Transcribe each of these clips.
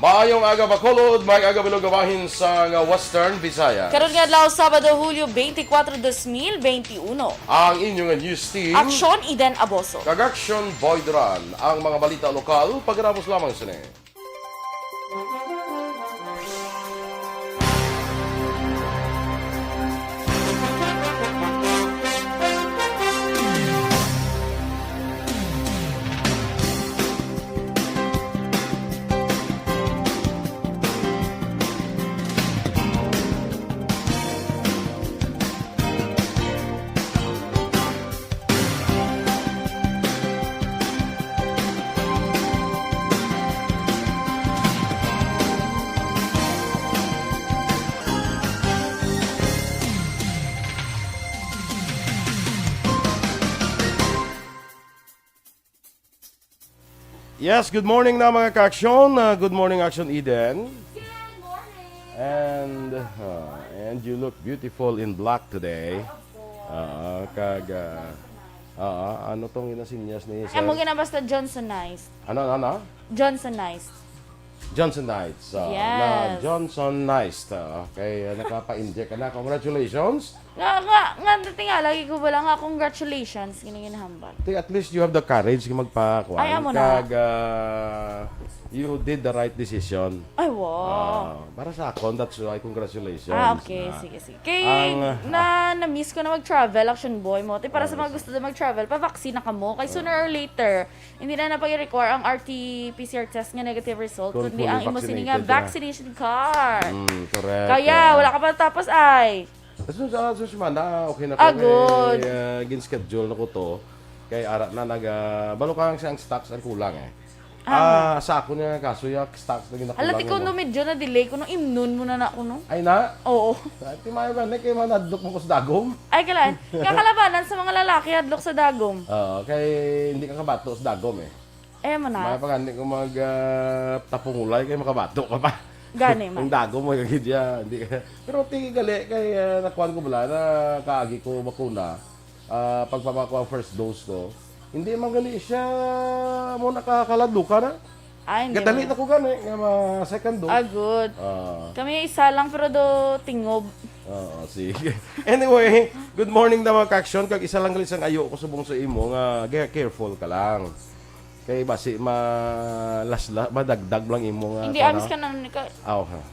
Maayong aga Bacolod, may aga bilugabahin sa Western Visayas. Karon nga adlaw Sabado, Hulyo 24, 2021. Ang inyong news team, Aksyon, Eden, Aboso. Aksyon, Boy Duran. Ang mga balita lokal, pagkaramos lamang sini. Yes, good morning na mga ka-aksyon. Good morning, Aksyon Eden. Good morning. And you look beautiful in black today. Ano tong inasinyas ni Ay, mo gina basta Johnsonized. Ano? Johnsonized. Johnson Knights. Yes. Na Johnson Knights. Okay, nakapa-inject ka na. Congratulations. Nga, tinga, lagi ko ba lang congratulations, ginahambal. At least you have the courage na magpakuan. Ay, amo na. You did the right decision. Ay, wow. Para sa akin, that's why congratulations. Okay, sige. Kay, na-miss ko na mag-travel, Action Boy mo. Para sa mga gusto na mag-travel, pa-vaccine na ka mo. Kay sooner or later, hindi na napag-require ang RT-PCR test nga negative result, kundi ang imo sini nga vaccination card. Correct. Kaya, wala ka pa tapos ay. Susumanda, okay na ko. Good. Gin-schedule na ko to. Kay ara na balo ka ang stocks ang kulang eh. Sa ako niya kaso yung stocks na ginakulang. Halati ko no medyo na delay ko nung imnon mo na ako no. Ay na? Oo. Ti mayo ba kay manadlok mo ko sa dagom? Ay kalan. Kakalabanan sa mga lalaki hadlok sa dagom. Kay hindi ka kabato sa dagom eh. Mo na. May pagandi ko mag tapungulay kay makabato ka pa. Gani man. Ang dagom mo kagid ya, hindi ka. Pero tingin gali kay nakuan ko bala na kaagi ko bakuna. Pagpapakuha first dose ko. Hindi man gali siya mo nakakaladlo ka na. Ay, hindi. Gadali na ko gani nga second dose. Good. Kami isa lang pero do tingob. Sige. Anyway, good morning na mga ka-aksyon. Kag isa lang gali sang ayo ko subong sa imo nga careful ka lang. Kay basi madagdag lang imo nga. Hindi amis ka na ka.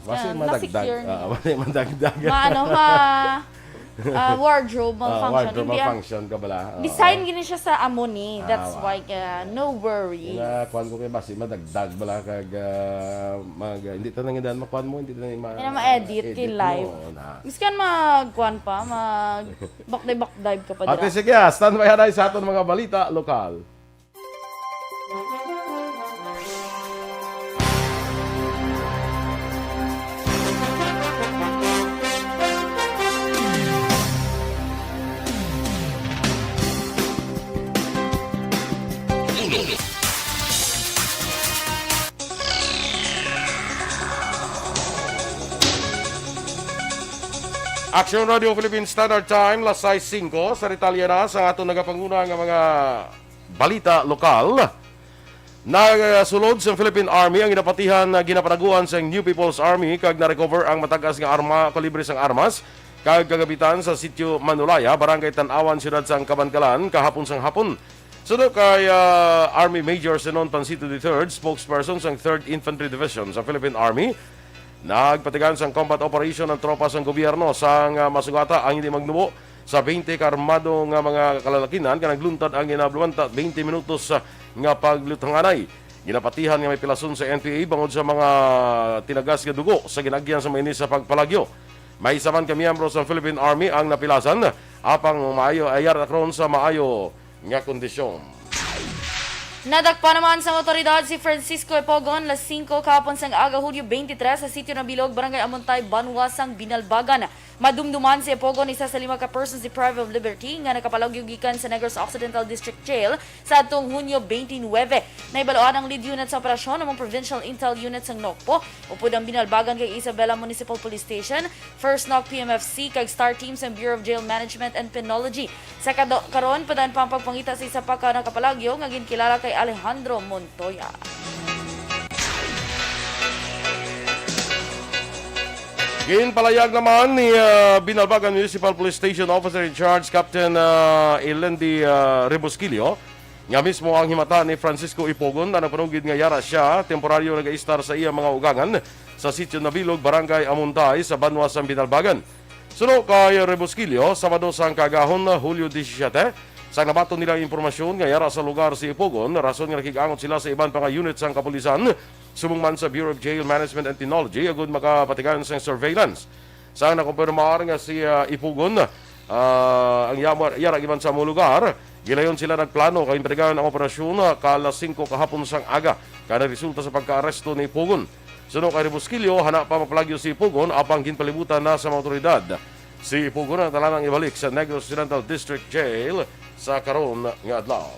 Basi madagdag. Basi madagdag. Wardrobe malfunction. Wardrobe malfunction ka bala. Design gini siya sa amoni. That's why no worry. Nga kuan ko kay basi madagdag bala kag hindi ta nang idan makuan mo, hindi ta ma-edit kay live. Miskan magkuan pa, back-dive ka pa dira. Ate sige, stand by na sa aton mga balita lokal. Aksyon Radio Philippine Standard Time, lasay 5, sa Italia na sa ato nagapanguna nga mga balita lokal. Nagsulod sa Philippine Army ang inapatihan na ginapanaguan sa New People's Army kag na-recover ang matagas nga kalibre sang armas kag kagabitan sa sitio Manulaya, barangay Tanawan, siyudad sang Kabankalan, kahapon sang hapon. Sunod kay Army Major Senon Pancito III, spokesperson sa 3rd Infantry Division sa Philippine Army, nagpatigan sang combat operation ng tropa sang gobyerno sang masugata ang hindi magnubo sa 20 karmado nga mga kalalakinan ka nagluntad ang ginabluwanta 20 minutos nga paglutanganay. Ginapatihan nga may pilason sa NPA bangod sa mga tinagas nga dugo sa ginagyan sa mainis sa pagpalagyo. May isa man ka miyembro sa Philippine Army ang napilasan apang maayo ayar akron sa maayo nga kondisyon. Nadakpa naman sa otoridad si Francisco Epogon, las 5 kahapon sang aga Hulyo 23 sa sitio ng Bilog, Barangay Amontay, Banwasang, Binalbagan. Madumduman si Epogon, isa sa 5 ka persons deprived of liberty nga nakapalagyo gikan sa Negros Occidental District Jail sa atong Hunyo 29. Naibaloan ang lead unit sa operasyon ng Provincial Intel Unit sang NOCPO, upod ang Binalbagan kay Isabela Municipal Police Station, First NOC PMFC kag Star Teams ng Bureau of Jail Management and Penology. Sa karon padan pang pagpangita sa isa pa ka nakapalagyo nga ginkilala kay Alejandro Montoya. Ginpalayag naman ni Binalbagan Municipal Police Station Officer in Charge Captain Elendi Rebosquillo nga mismo ang himata ni Francisco Ipogon na napanugid nga yara siya temporaryo nag-istar sa iya mga ugangan sa sitio Nabilog, Barangay Amuntay sa Banwas ang Binalbagan. Suno kay Rebosquillo, Sabado sang kagahon Hulyo 17, sa nabaton nilang impormasyon nga yara sa lugar si Ipogon, rason nga nakigangot sila sa iban pa nga unit sang kapulisan, sumungman sa Bureau of Jail Management and Technology, agud makapatigan sa surveillance. Sa nakumpirmar nga si Ipogon, ang yara iban sa mga lugar, gilayon sila nagplano kay impatigan ang operasyon kalas 5 kahapon sang aga, kada resulta sa pagka-aresto ni Ipogon. Suno kay Rebosquillo, hana pa mapalagyo si Ipogon, apang ginpalibutan na sa mga otoridad. Si Ipogon ang talanang ibalik sa Negros Occidental District Jail sa karon nga adlaw.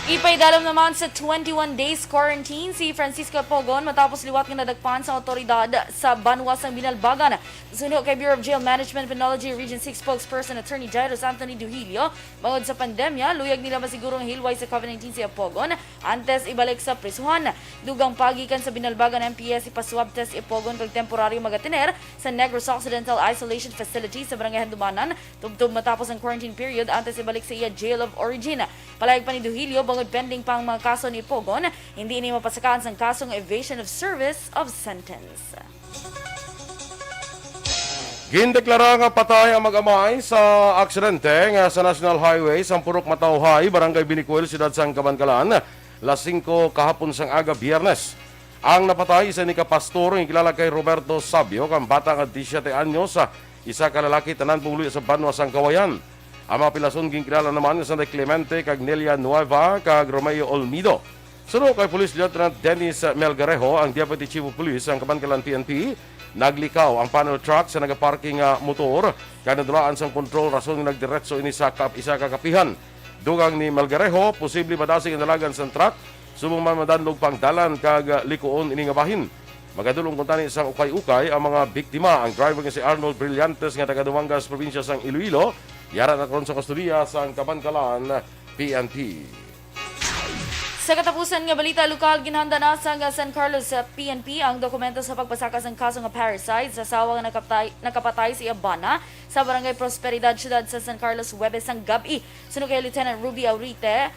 Ipaidalam naman sa 21 days quarantine si Francisco Pogon matapos liwat nga nadagpan sa otoridad sa Banwas ang Binalbagan. Suno kay Bureau of Jail Management and Technology Region 6 spokesperson Attorney Jairus Anthony Duhilio, bangod sa pandemya, luyag nila masigurong hilway sa COVID-19 si Pogon antes ibalik sa prisuhan. Dugang pagikan sa Binalbagan MPS ipaswab test Pogon kag temporaryo magatiner sa Negros Occidental Isolation Facility sa Barangay Handumanan tubtob matapos ang quarantine period antes ibalik sa iya jail of origin. Palayag pa ni Duhilio, bangod pending pang mga kaso ni Pogon, hindi ini mapasakaan sang kasong evasion of service of sentence. Gindeklara nga patay ang mag-amay sa aksidente nga sa National Highway sa Purok Matauhay, Barangay Binicuel, Siyudad sang Kabankalan, las 5 kahapon sang aga Biyernes. Ang napatay isa ni kapastor nga kilala kay Roberto Sabio, kang bata nga 17 anyos, isa ka lalaki tanan puluy sa Banwas sang Kawayan. Ang mga pilason ginkilala naman sa Clemente kag Nelia Nueva kag Romeo Olmido. Suno kay Police Lieutenant Dennis Melgarejo, ang Deputy Chief of Police ang Kabankalan PNP, naglikaw ang panel truck sa nagaparking motor kaya nadulaan sang kontrol rason nga nagdiretso ini sa isa kakapihan. Dugang ni Melgarejo, posible madasig ang dalagan sa truck, subong man madanlog pang dalan kag likuon ini nga bahin. Magadulong kuntani sa ukay-ukay ang mga biktima. Ang driver nga si Arnold Brillantes nga taga Dumangas, probinsya sang Iloilo, yara na karon sa kustodiya sang Kabankalan PNP. Sa katapusan nga balita lokal, ginhanda na sa San Carlos sa PNP ang dokumento sa pagpasakas ng kaso nga parricide sa asawa nga nakapatay sa Iabana sa Barangay Prosperidad, Siyudad sa San Carlos, Huwebes ang gabi. Sunod kay Lieutenant Ruby Aurita,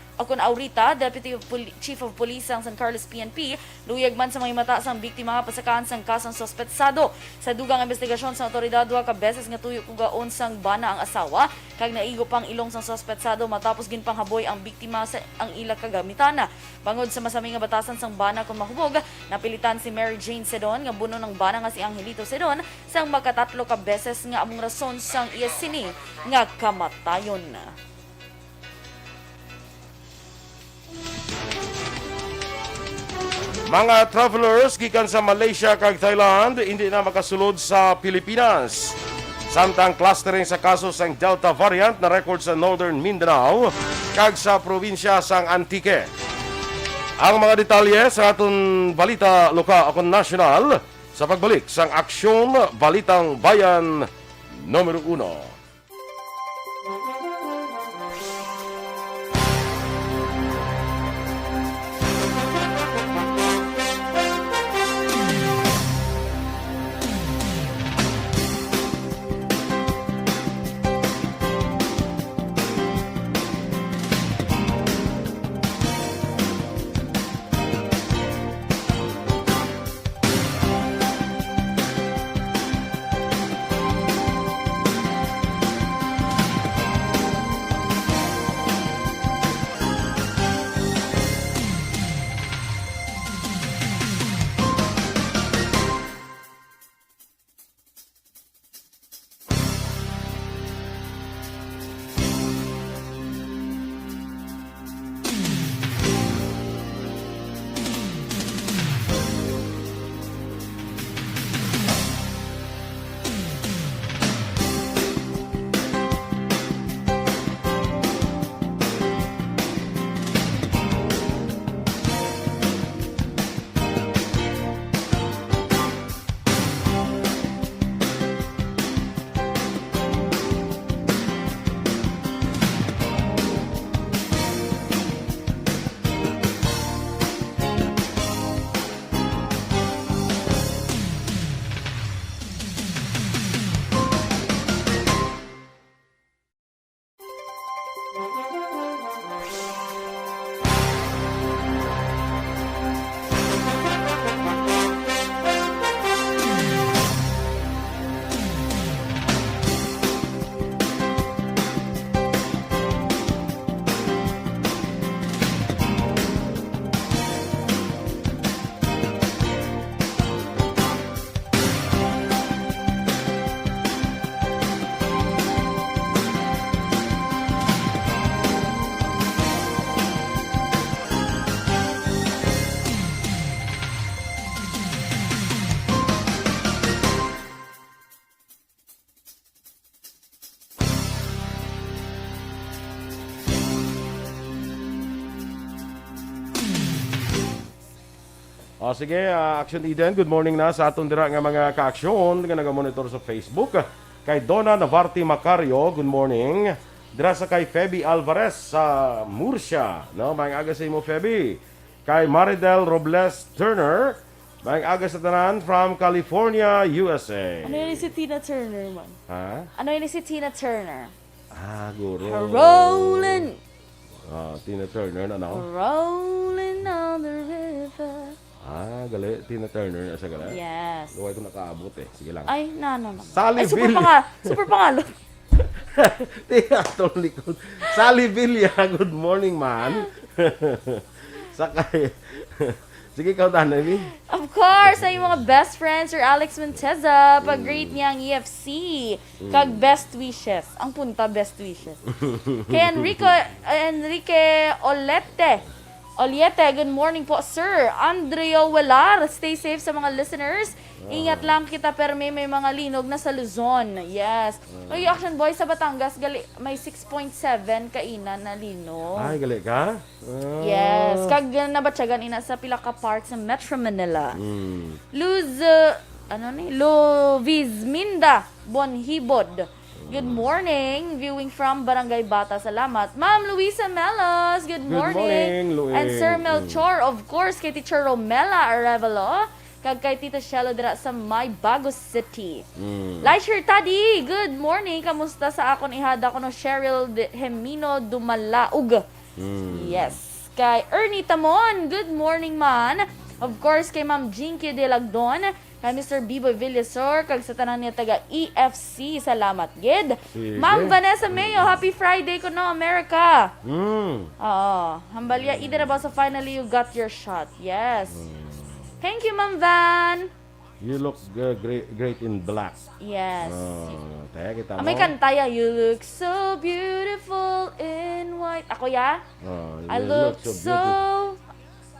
Deputy Chief of Police ng San Carlos PNP, luyag man sa mga mata sang biktima pasakaan sang kasong sospetsado. Sa dugang investigasyon sa otoridad, wa ka beses nga tuyo kugaon sang bana ang asawa, kag naigo pang ilong sang sospetsado matapos ginpanghaboy ang biktima sa ang ila kagamitana. Bangod sa masaming nga batasan sang bana kung mahubog, napilitan si Mary Jane Sedon nga buno ng bana nga si Angelito Sedon sang makatatlo ka beses nga among rason sang iya sini nga kamatayon. Mga travelers gikan sa Malaysia kag Thailand hindi na makasulod sa Pilipinas. Samtang clustering sa kaso sang Delta variant na record sa Northern Mindanao kag sa probinsya sang Antique. Ang mga detalye sa aton balita lokal o national sa pagbalik sang Aksyon Balitang Bayan Numero 1. O sige, Aksyon Eden, good morning na sa atong dira nga mga ka-aksyon nga naga-monitor sa Facebook. Kay Donna Navarti Macario, good morning. Dira sa kay Feby Alvarez sa Murcia, no? Maayong aga sa imo, Feby. Kay Maridel Robles Turner, maayong aga sa tanan from California, USA. Ano yun si Tina Turner man? Ha? Ano yun si Tina Turner? Guro. Rolling, Tina Turner, ano? rolling on the river. Gali. Tina Turner, asa gala? Yes. Luway ko nakaabot eh. Sige lang. Ay, no. Sally Ay, super Villa. super pangalot. Tiya, itong likod. Sally Villa, good morning, man. Sakay. Sige, ikaw tanay, Of course, ay mga best friends, Sir Alex Monteza, pag-greet niya ang EFC, kag best wishes. Ang punta, best wishes. Kay Enrique Oliete, good morning po, Sir. Andrea Welar, stay safe sa mga listeners. Ingat lang kita, pero may mga linog na sa Luzon. Yes. Ay, Action Boy sa Batangas, may 6.7 kainan na linog. Ay, gali ka? Yes, kag nabatyagan ina sa pila ka park sa Metro Manila. Luvizminda Bonhibod. Good morning, viewing from Barangay Bata. Salamat. Ma'am Luisa Melos, good morning. Luis. And Sir Melchor, of course, kay Teacher Romela Arevalo, kag kay Tita Shelo dira sa May Bago City. Laisher Tadi, good morning. Kamusta sa akon ihada ko no Cheryl Hemino Dumalaug. Yes. Kay Ernie Tamon, good morning man. Of course, kay Ma'am Jinky de Lagdon, kay Mr. Biboy Villasor, kag sa tanan niya taga EFC, salamat gid. Ma'am Vanessa Mayo, happy Friday ko no, America. Oo. Hambalya, either about so finally you got your shot. Yes. Thank you, Ma'am Van. You look great in black. Yes. Taya kita mo. May kantaya, you look so beautiful in white. Ako ya? I look so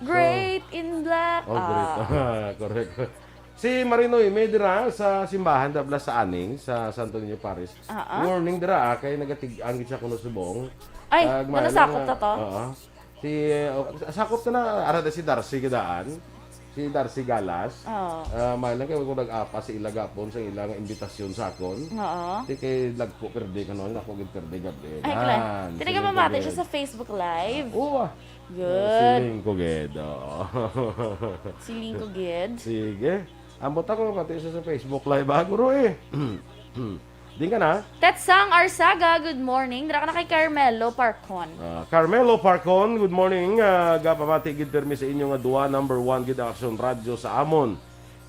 great in black. Great. Correct. Si Marinoy, may dira sa simbahan, dabla sa Aning, sa Santo Niño Paris. Morning dira, kay nagatig-angit siya kuno subong. Ay, nanasakop na to? Sakop na arada si Darcy Gidaan. Si Darcy Galas. May lang kayo kung nag-apa si Ilagapon sa ilang imbitasyon sa akon. Di kay lagpo perde ka noon, ako gid perde gabi. Ay, kailan? Tinaga mamati siya sa Facebook Live. Oo. Good. Siling ko gid. Siling ko gid. Sige. Ambot ako pati sa Facebook Live bago eh. Din ka na? Tetsang Arsaga, good morning. Dira ka na kay Carmelo Parcon. Carmelo Parcon, good morning. Gapamati gid permi sa inyo nga duwa number 1 gid Aksyon Radio sa Amon.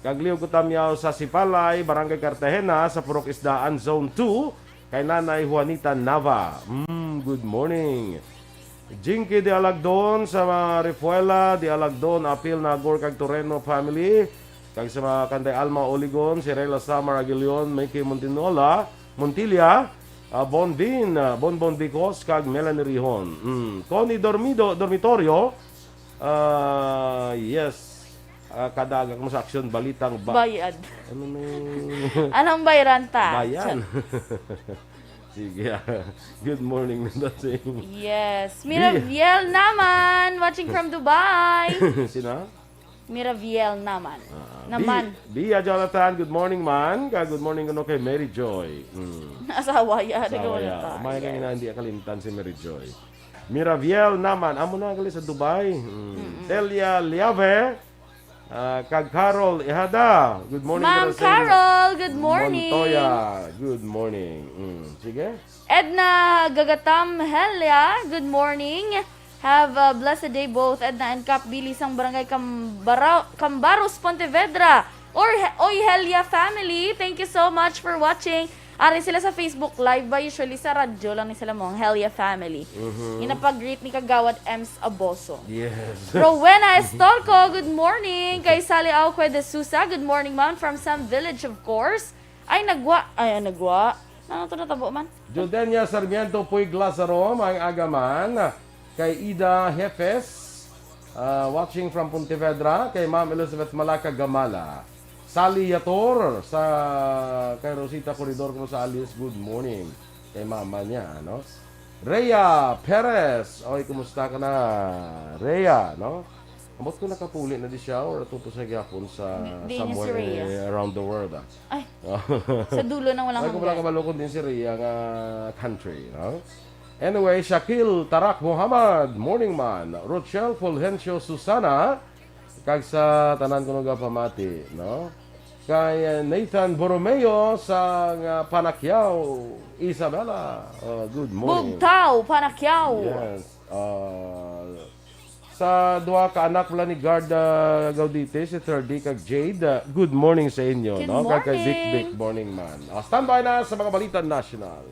Kagliw ko tamyaw sa Sipalay, Barangay Cartagena sa Purok Isdaan Zone 2 kay Nanay Juanita Nava. Good morning. Jinky de Alagdon sa Refuela de Alagdon apil na Agor kag Torreno family. Kag sa mga Kanday Alma Oligon, si Reyla Samar Aguilion, Mikey Montilla, Bonbon Bicos, kag Melanie Rihon. Connie Dormitorio, yes, kadagang mo sa Aksyon, Balitang Bayan. Ano na? Anong bayaran ta? Bayan. Sige, good morning na sa inyo. Yes. Miraviel naman, watching from Dubai. Sina? Miraviel naman. Bia Jonathan, good morning man. Good morning kuno kay Mary Joy. Asawa ya. May kang ina hindi akalimtan si Mary Joy. Miraviel naman, amo na gali sa Dubai. Delia Liave, kag Carol Ihada. Good morning. Ma'am Carol, good morning. Montoya, good morning. Sige. Edna Gagatam Helia, good morning. Have a blessed day both, Edna and Cap Bilisang Barangay Cambaros, Pontevedra. Oy Helia family, thank you so much for watching. Ari sila sa Facebook Live ba? Usually sa radyo lang ni sila mong Helia family. Inapag-greet ni Kagawad Ems Aboso. Yes. Rowena Estolco, good morning. Kay Sally Auque de Sousa, good morning ma'am from Sam Village of course. Nagwa. Ano to natabo man? Jodenia Sarmiento Puig Lazaro, mga agaman. Kay Ida Hefes, watching from Pontevedra. Kay Ma'am Elizabeth Malaka Gamala. Sally Yator, kay Rosita Corridor ko sa Alice, good morning. Kay mama niya, no? Rhea Perez, oy, kumusta ka na? Rhea, no? Amot ko nakapuli na di siya or tuto sa gyapon sa Di niya si somewhere Rhea. around the world. Ay, sa dulo ng walang Ay, kung wala hanggan. kabalukod din si Rhea nga country. No? Anyway, Shakil Tarak Muhammad, Morning Man, Rochelle Fulgencio Susana, kag sa tanan ko nga pamati, no? Kay Nathan Borromeo sa Panakyaw, Isabela. Good morning. Bugtaw, Panakyaw. Yes. Sa duha ka anak wala ni Garda Gaudite, si 3D kag Jade. Good morning sa inyo, Good no? Kag kay morning. Vic Morning Man. Standby na sa mga balita national.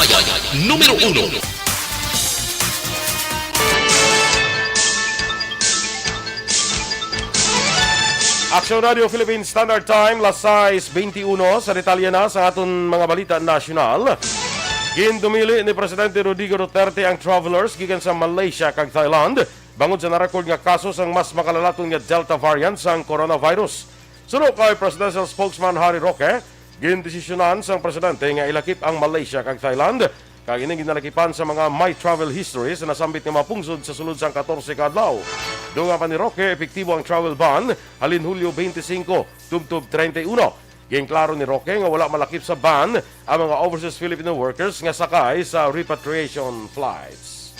Bayan, Numero 1. Aksyon Radio Philippine Standard Time, las 6:21 sa detalye na sa aton mga balita nasyonal. Gindumili ni Presidente Rodrigo Duterte ang travelers gikan sa Malaysia kag Thailand bangod sa narecord nga kaso sang mas makalalaton nga Delta variant sang coronavirus. Suno kay Presidential Spokesman Harry Roque, gindesisyonan sang presidente nga ilakip ang Malaysia kag Thailand kag ining ginalakipan sa mga my travel histories na nasambit nga mapungsod sa sulod sang 14 ka adlaw. Dunga pa ni Roque, epektibo ang travel ban halin Hulyo 25 tubtob 31. Gingklaro ni Roque nga wala malakip sa ban ang mga overseas Filipino workers nga sakay sa repatriation flights.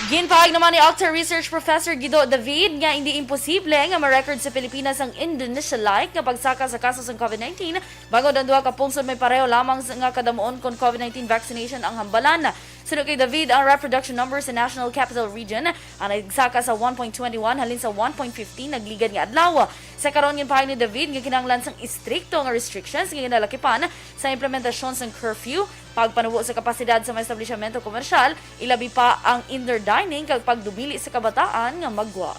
Ginpahag naman ni Octa Research Professor Guido David nga hindi imposible nga ma-record sa Pilipinas ang Indonesia-like nga pagsaka sa kaso ng COVID-19 bago ang duha ka pungsod may pareho lamang nga kadamuon kon COVID-19 vaccination ang hambalan. Sunod kay David, ang reproduction number sa National Capital Region ang nagsaka sa 1.21 halin sa 1.15 nagligad nga adlaw. Sa karon ginpahag ni David nga kinahanglan sang istrikto nga restrictions nga ginalakipan sa implementasyon sang curfew, pagpanubo sa kapasidad sa mga establishmento komersyal, ilabi pa ang indoor dining kag pagdumili sa kabataan nga magwa.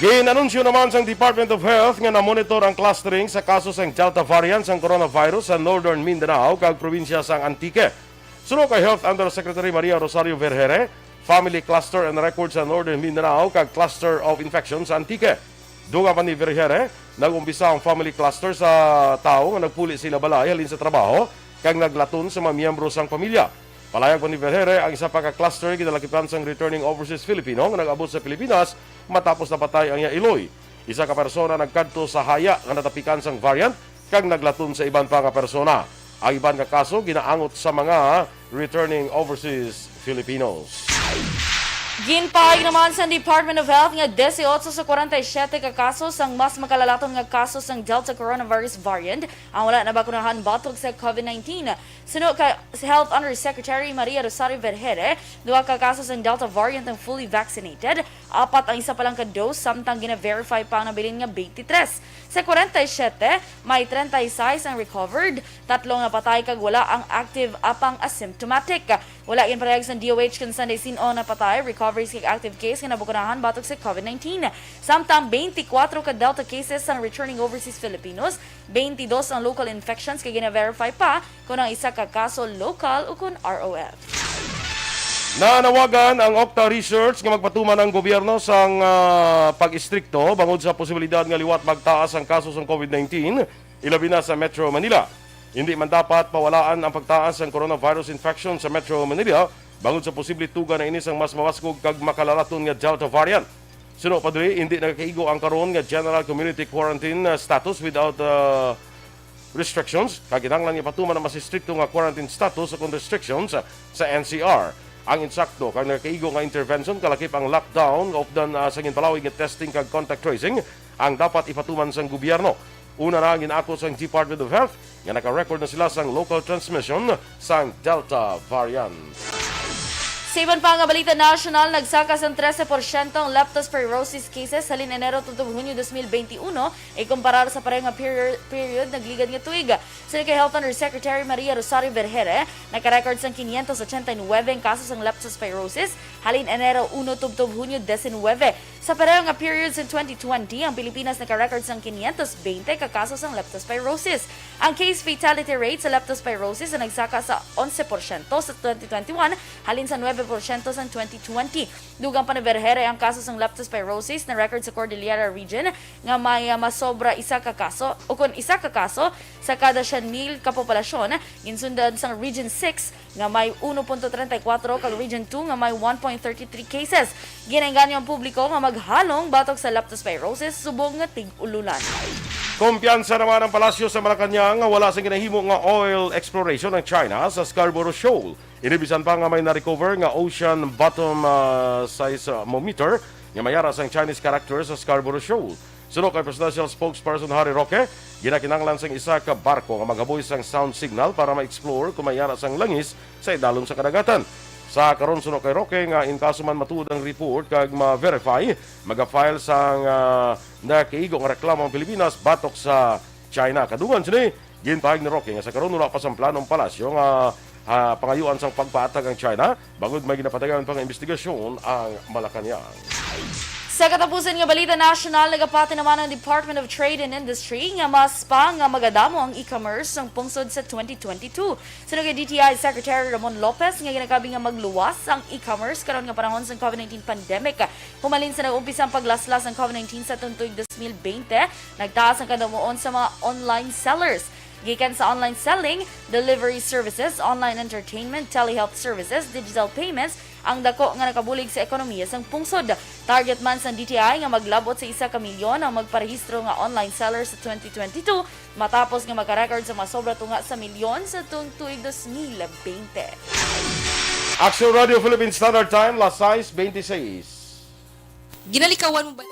Ginanunsyo naman sang Department of Health nga na-monitor ang clustering sa kaso sang Delta variant sang coronavirus sa Northern Mindanao kag probinsya sang Antique. Suno kay Health Undersecretary Maria Rosario Vergere, Family Cluster and Records sa Northern Mindanao kag Cluster of Infection sa Antique. Dunga pa ni Vergere, nag-umpisa ang family cluster sa tao nga nagpuli sila balay halin sa trabaho kag naglaton sa mga miyembro sang pamilya. Palayag pa ni Vergere, ang isa pa ka cluster ginalakipan sang returning overseas Filipino nga nag-abot sa Pilipinas matapos napatay ang iya iloy. Isa ka persona nagkadto sa haya nga natapikan sang variant kag naglaton sa iban pa nga persona. Ang iban nga kaso ginaangot sa mga returning overseas Filipinos. Ginpahig naman sa Department of Health nga 18 sa 47 ka kasos ang mas makalalaton nga kasos ng Delta coronavirus variant ang wala na bakunahan batok sa COVID-19. Suno ka Health Undersecretary Maria Rosario Vergere, 2 ka kasos ng Delta variant ang fully vaccinated, 4 ang isa pa lang ka dose samtang gina-verify pa ang nabilin nga 23. Sa 47, may 36 ang recovered, 3 nga patay kag wala ang active apang asymptomatic. Wala gin parehag sa DOH kung Sunday sino na patay, recoveries kag active case nga nabukunahan batok sa COVID-19. Samtang 24 ka Delta cases ang returning overseas Filipinos, 22 ang local infections kay gina-verify pa kung ang isa ka kaso local o kung ROF. Nanawagan ang Octa Research nga magpatuman ang gobyerno sang pag-istrikto bangod sa posibilidad nga liwat magtaas ang kaso ng COVID-19, ilabi na sa Metro Manila. Hindi man dapat pawalaan ang pagtaas ng coronavirus infection sa Metro Manila bangod sa posible tuga na inis ang mas mawasgog kag makalalaton nga Delta variant. Suno padre, hindi nakakaigo ang karon nga general community quarantine status without restrictions. Kaginanglan nga patuman ang mas istrikto nga quarantine status sa restrictions sa NCR. Ang insakto kag nakaigo nga intervention kalakip ang lockdown of dan sa ginpalawig nga testing kag contact tracing ang dapat ipatuman sang gobyerno. Una na ginako sang Department of Health nga naka-record na sila sang local transmission sang Delta variant. Sa iban pa nga balita national, nagsakas ang 13% ang leptospirosis cases sa Enero tuntong Hunyo 2021 ay kumparar sa parehong nga period nagligad nga tuig. Sa kay Health Undersecretary Maria Rosario Vergere, naka-record sang 589 kasos ng leptospirosis halin Enero 1 tuntong Hunyo 19. Sa parehong nga periods in 2020, ang Pilipinas naka-record sang 520 ka kasos ng leptospirosis. Ang case fatality rate sa leptospirosis ay nagsaka sa 11% sa 2021 halin sa 9% sa 2020. Dugang pa ni Vergere ang kaso ng leptospirosis na record sa Cordillera region nga may masobra isa ka kaso o kung isa ka kaso sa kada 100,000 ka populasyon, ginsundan sa Region 6 nga may 1.34 kag Region 2 nga may 1.33 cases. Ginengganyo ang publiko nga maghalong batok sa leptospirosis subong nga tig-ululan. Kumpiyansa naman ang palasyo sa Malacanang nga wala sa ginahimo nga oil exploration ng China sa Scarborough Shoal. Inibisan pa nga may na-recover nga ocean bottom seismometer nga mayara sang Chinese character sa Scarborough Shoal. Suno kay Presidential Spokesperson Harry Roque, ginakinanglan sang isa ka barko nga magaboy sang sound signal para ma-explore kung mayara sang langis sa idalom sa kadagatan. Sa karon suno kay Roque nga in kaso man matuod ang report kag ma-verify, maga-file sang nakaigo nga reklamo ang Pilipinas batok sa China. Kadungan sini ginpahig ni Roque nga sa karon wala pa sang planong palasyo nga pangayuan sang pagpaatag ang China bangod may ginapatagan pang investigasyon ang Malacanang. Sa katapusan nga balita national, nagapati naman ang Department of Trade and Industry nga mas pa nga magadamo ang e-commerce ng pungsod sa 2022. Sunod kay DTI Secretary Ramon Lopez nga ginakabi nga magluwas ang e-commerce karon nga panahon sa COVID-19 pandemic. Humalin sa nag-umpisa ang paglaslas ng COVID-19 sa tuig 2020, nagtaas ang kadamuon sa mga online sellers. Gikan sa online selling, delivery services, online entertainment, telehealth services, digital payments, ang dako nga nakabulig sa ekonomiya sang pungsod. Target man sa DTI nga maglabot sa 1 milyon ang magparehistro nga online sellers sa 2022 matapos nga makarecord sa masobra tunga sa milyon sa tuig 2020. Aksyon Radio Philippine Standard Time, las 6:26. Ginalikawan mo ba?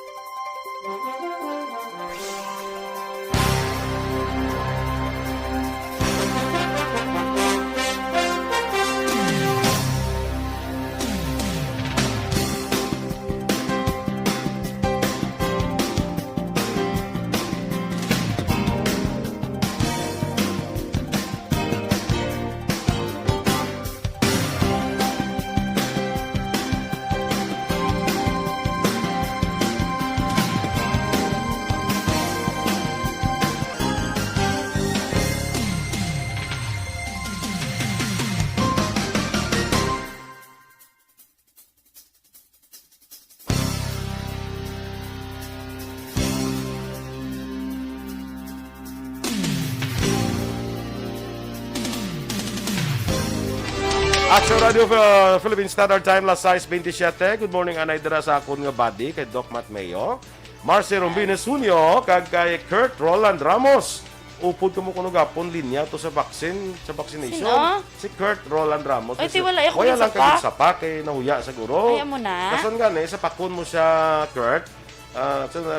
Aksyon Radio Philippine Standard Time, las 6:27. Good morning, anay dira sa akon nga body kay Doc Matt Mayo, Marcy Rombines Junio, kag kay Kurt Roland Ramos. upod ko mo kuno gapon linya to sa vaccination. Sino? Si Kurt Roland Ramos. Ay, ti wala ako Wala yung lang sapa. kagit sapa kay nahuya siguro. Ay, amo na. Kason gani sa pakon mo siya, Kurt.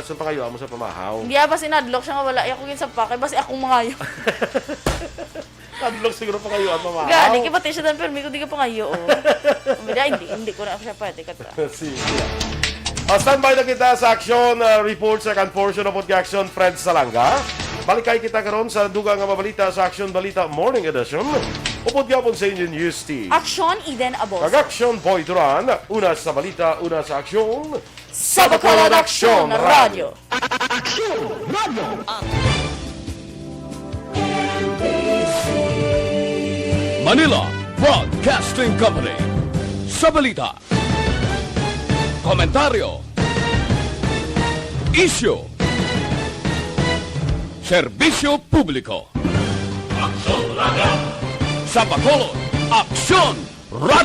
Sa pa kayo mo sa pamahaw. Hindi ba sinadlock siya nga wala ako yung sa pakay, basta akong mangayo. Kadlok siguro pa kayo at pamahaw. Gani, kipati siya dan, pero may kundi ka pangayo. Hindi ko na siya pwede kata. Sige. Standby na kita sa action report sa second portion of Aksyon Fred Salanga. Balikay kita karon sa dugang nga mabalita sa Aksyon Balita Morning Edition. Upod gyapon sa inyo news team. Aksyon, Eden Abos. Aksyon Boy Duran, una sa balita, una sa aksyon. Sa Bacolod Aksyon Radio. Manila Broadcasting Company. Sa balita. Komentaryo. Isyu. Serbisyo publiko. Sa Bacolod, Aksyon!